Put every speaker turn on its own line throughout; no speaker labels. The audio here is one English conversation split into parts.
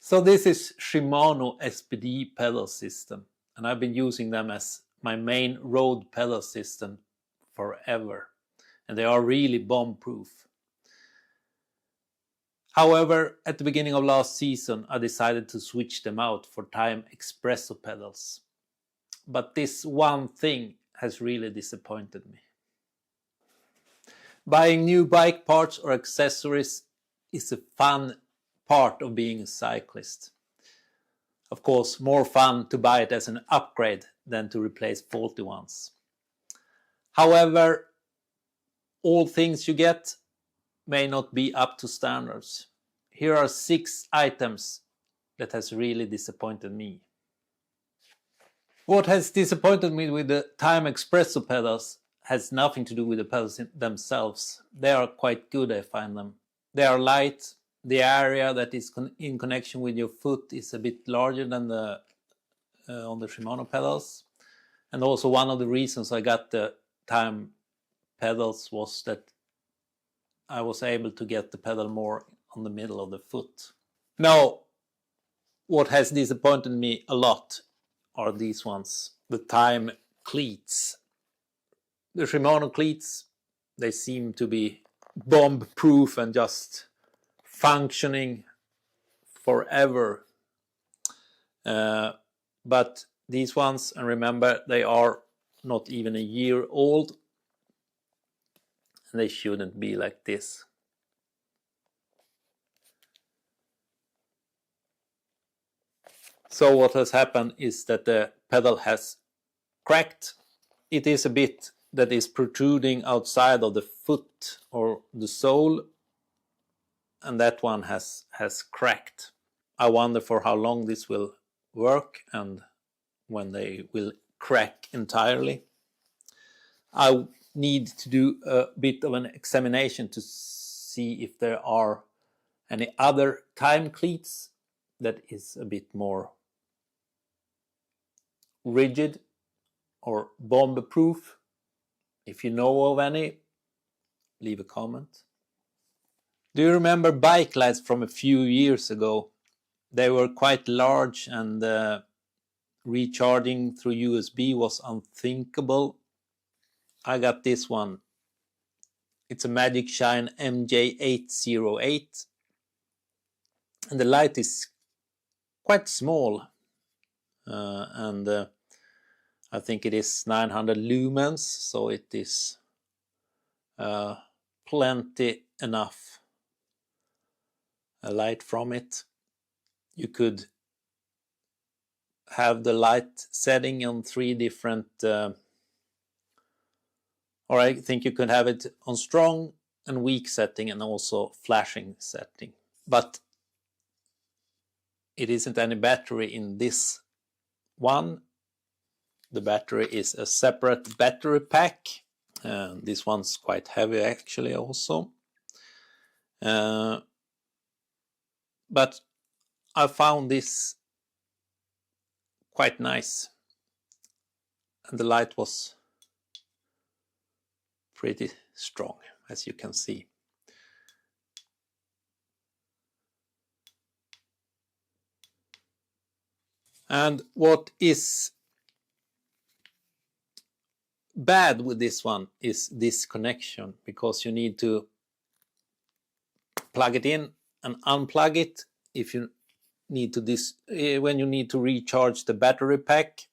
So this is Shimano SPD pedal system, and I've been using them as my main road pedal system forever, and they are really bomb-proof. However, at the beginning of last season, I decided to switch them out for Time Xpresso pedals. But this one thing has really disappointed me. Buying new bike parts or accessories is a fun part of being a cyclist. Of course, more fun to buy it as an upgrade than to replace faulty ones. However, all things you get may not be up to standards. Here are 6 items that has really disappointed me. What has disappointed me with the Time Xpresso pedals has nothing to do with the pedals themselves. They are quite good, I find them. They are light. The area that is in connection with your foot is a bit larger than on the Shimano pedals. And also one of the reasons I got the Time pedals was that I was able to get the pedal more on the middle of the foot. Now, what has disappointed me a lot are these ones, the Time cleats. The Shimano cleats, they seem to be bomb-proof and just functioning forever. But these ones, and remember, they are not even a year old, and they shouldn't be like this. So what has happened is that the pedal has cracked. It is a bit that is protruding outside of the foot or the sole, and that one has cracked. I wonder for how long this will work and when they will crack entirely. I need to do a bit of an examination to see if there are any other Time cleats that is a bit more rigid or bomb-proof. If you know of any, leave a comment. Do you remember bike lights from a few years ago? They were quite large and recharging through USB was unthinkable. I got this one. It's a Magic Shine MJ808. And the light is quite small. And I think it is 900 lumens, so it is plenty enough light from it. You could have the light setting on 3 different, or I think you could have it on strong and weak setting and also flashing setting. But it isn't any battery in this one. The battery is a separate battery pack. This one's quite heavy actually also. But I found this quite nice. And the light was pretty strong, as you can see. And what is bad with this one is this connection, because you need to plug it in and unplug it if you need to when you need to recharge the battery pack.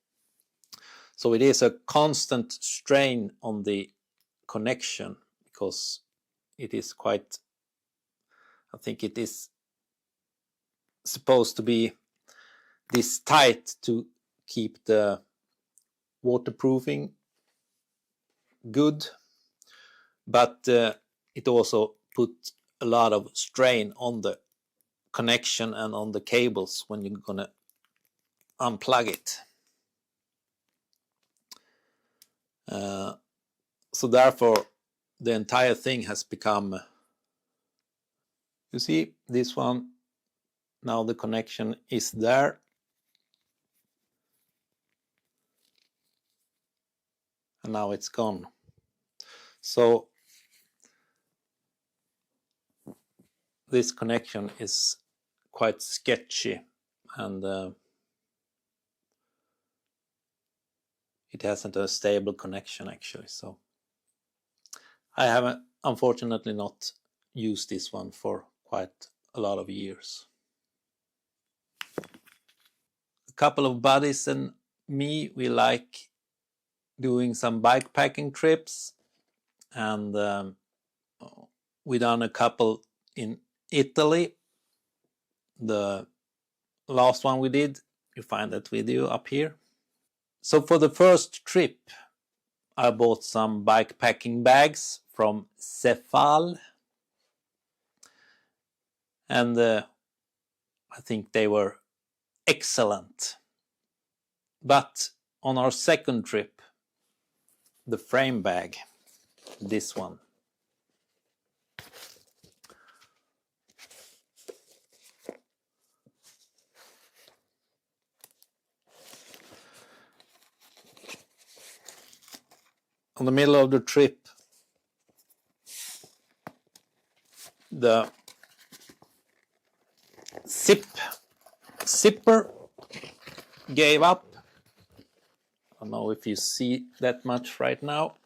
So it is a constant strain on the connection, because it is quite, I think it is supposed to be this tight to keep the waterproofing good, but it also put a lot of strain on the connection and on the cables when you're gonna unplug it. So therefore the entire thing has become, you see this one, now the connection is there, and now it's gone. So this connection is quite sketchy, and it hasn't a stable connection actually. So I haven't, unfortunately, not used this one for quite a lot of years. A couple of buddies and me, we like doing some bikepacking trips, and we done a couple in Italy. The last one we did, you find that video up here. So for the first trip, I bought some bikepacking bags from Cefal, and I think they were excellent. But on our second trip, the frame bag, this one, on the middle of the trip, the zipper gave up. I don't know if you see that much right now.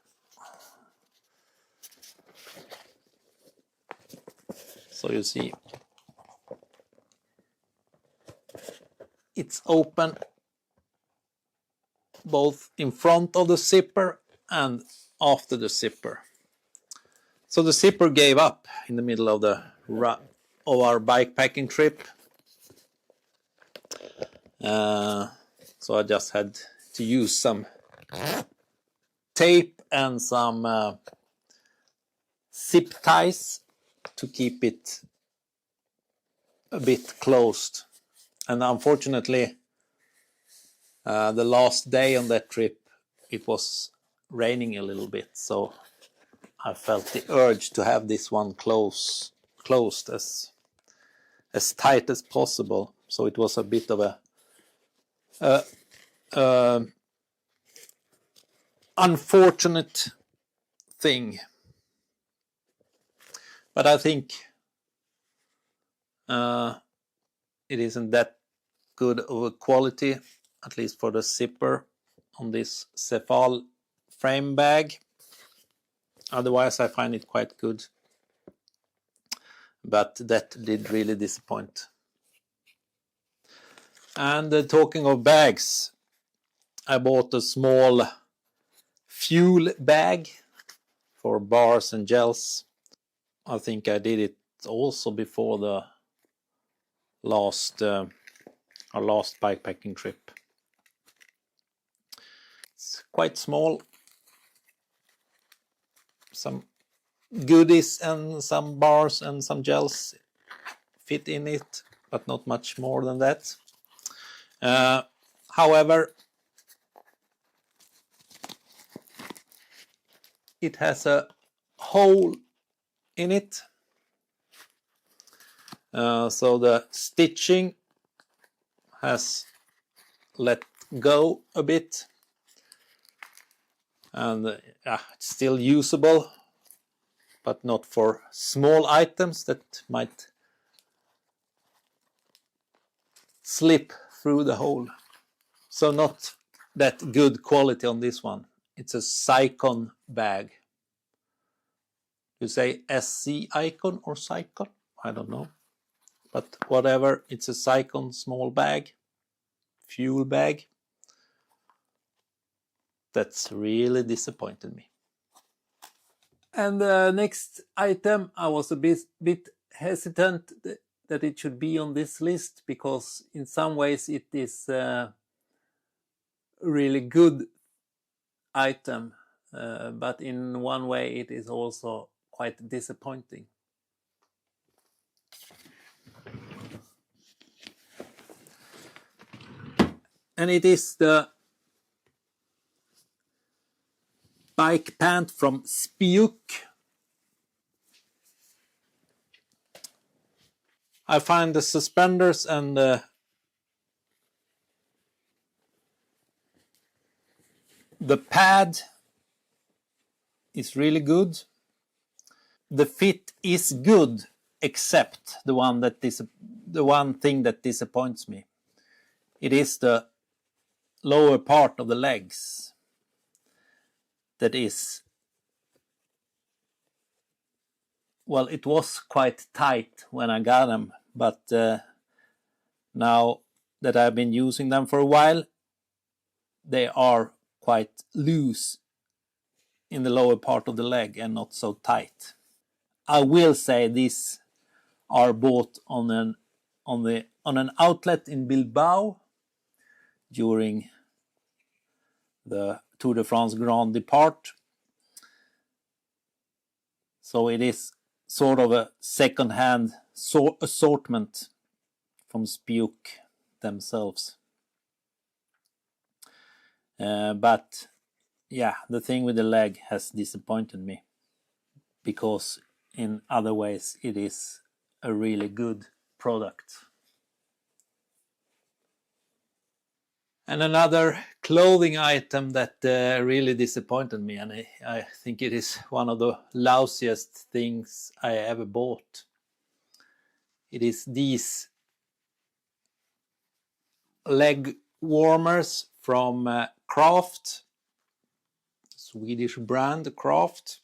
So you see it's open both in front of the zipper and after the zipper. So the zipper gave up in the middle of our bikepacking trip. So I just had to use some tape and some zip ties to keep it a bit closed. And unfortunately, the last day on that trip, it was raining a little bit, so I felt the urge to have this one closed as tight as possible. So it was a bit of a unfortunate thing, but I think it isn't that good of a quality, at least for the zipper on this Cefal frame bag. Otherwise I find it quite good, but that did really disappoint. And talking of bags, I bought a small fuel bag for bars and gels. I think I did it also before the our last bikepacking trip. It's quite small. Some goodies and some bars and some gels fit in it, but not much more than that. However, it has a hole in it, so the stitching has let go a bit, and it's still usable, but not for small items that might slip through the hole. So not that good quality on this one. It's a Cycon bag. You say SC Icon or Cycon? I don't know. But whatever, it's a Cycon small bag, fuel bag. That's really disappointed me. And the next item, I was a bit hesitant that it should be on this list, because in some ways it is a really good item, but in one way it is also quite disappointing. And it is the bike pant from Spiuk. I find the suspenders and the pad is really good. The fit is good, except the one thing that disappoints me. It is the lower part of the legs that is, well, it was quite tight when I got them, but now that I've been using them for a while, they are quite loose in the lower part of the leg and not so tight. I will say these are bought on an outlet in Bilbao during the Tour de France Grand Depart. So it is sort of a second-hand assortment from Spiuk themselves. But yeah, the thing with the leg has disappointed me, because in other ways it is a really good product. And another clothing item that really disappointed me, and I think it is one of the lousiest things I ever bought. It is these leg warmers from Craft, Swedish brand Craft.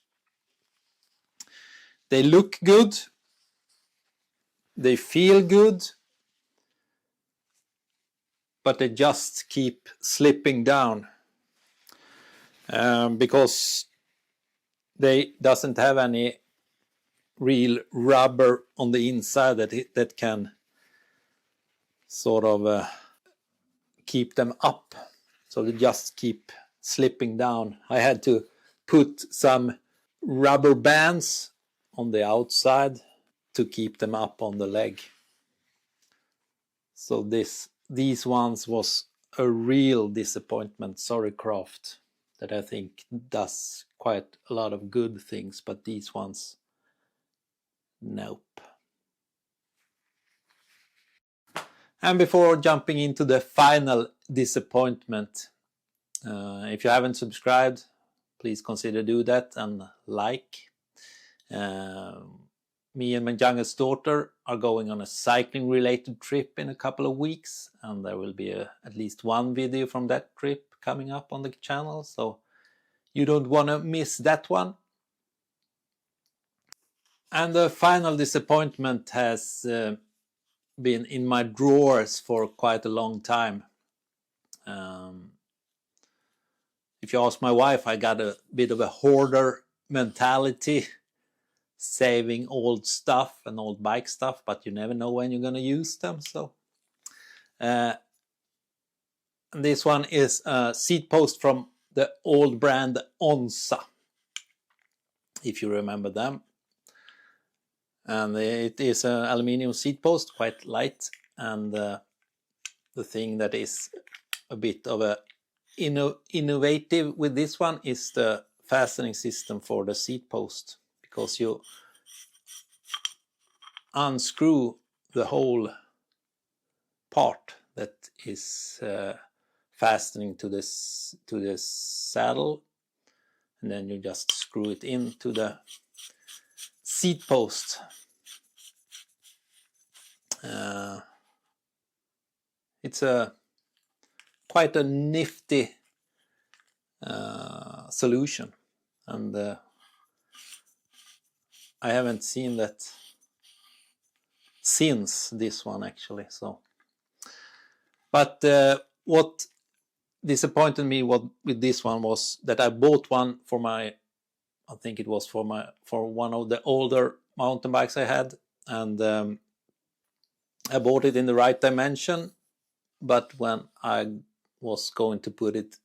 They look good, they feel good, but they just keep slipping down because they doesn't have any real rubber on the inside that can sort of keep them up. So they just keep slipping down. I had to put some rubber bands on the outside to keep them up on the leg. So these ones was a real disappointment. Sorry, Craft, that I think does quite a lot of good things, but these ones, nope. And before jumping into the final disappointment, if you haven't subscribed, please consider do that and like. Me and my youngest daughter are going on a cycling related trip in a couple of weeks, and there will be at least one video from that trip coming up on the channel, so you don't want to miss that one. And the final disappointment has been in my drawers for quite a long time. If you ask my wife, I got a bit of a hoarder mentality, saving old stuff and old bike stuff, but you never know when you're going to use them. So this one is a seat post from the old brand Onsa, if you remember them. And it is an aluminium seat post, quite light, and the thing that is a bit of a innovative with this one is the fastening system for the seat post, because you unscrew the whole part that is fastening to this saddle, and then you just screw it into the seat post. It's quite a nifty solution, and I haven't seen that since this one actually. So, but what disappointed me with this one was that I bought one for my, I think it was for one of the older mountain bikes I had, and I bought it in the right dimension, but when I was going to put it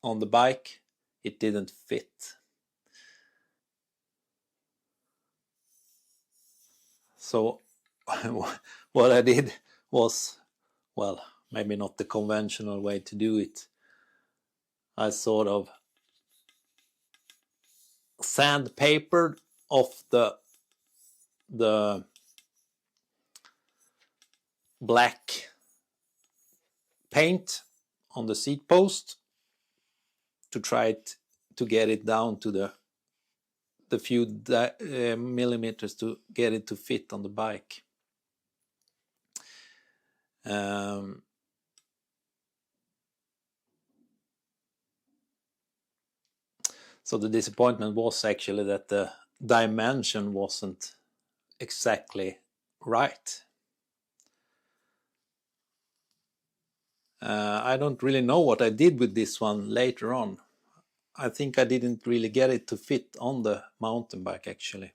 on the bike, it didn't fit. So what I did was, well, maybe not the conventional way to do it. I sort of sandpapered off the black paint on the seat post to try to get it down to the a few millimeters to get it to fit on the bike. So the disappointment was actually that the dimension wasn't exactly right. I don't really know what I did with this one later on. I think I didn't really get it to fit on the mountain bike actually.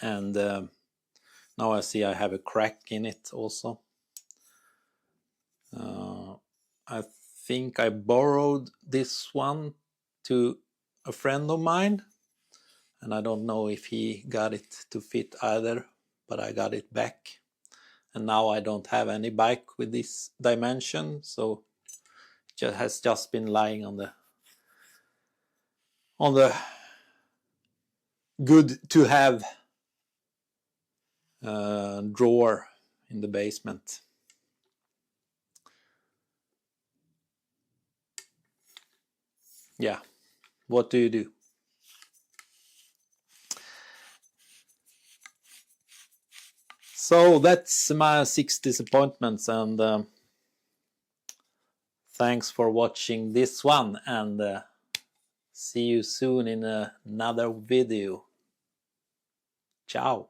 And now I see I have a crack in it also. I think I borrowed this one to a friend of mine, and I don't know if he got it to fit either, but I got it back. And now I don't have any bike with this dimension, so it has just been lying on the good to have drawer in the basement. Yeah, what do you do? So that's my 6 disappointments, and thanks for watching this one, and see you soon in another video. Ciao.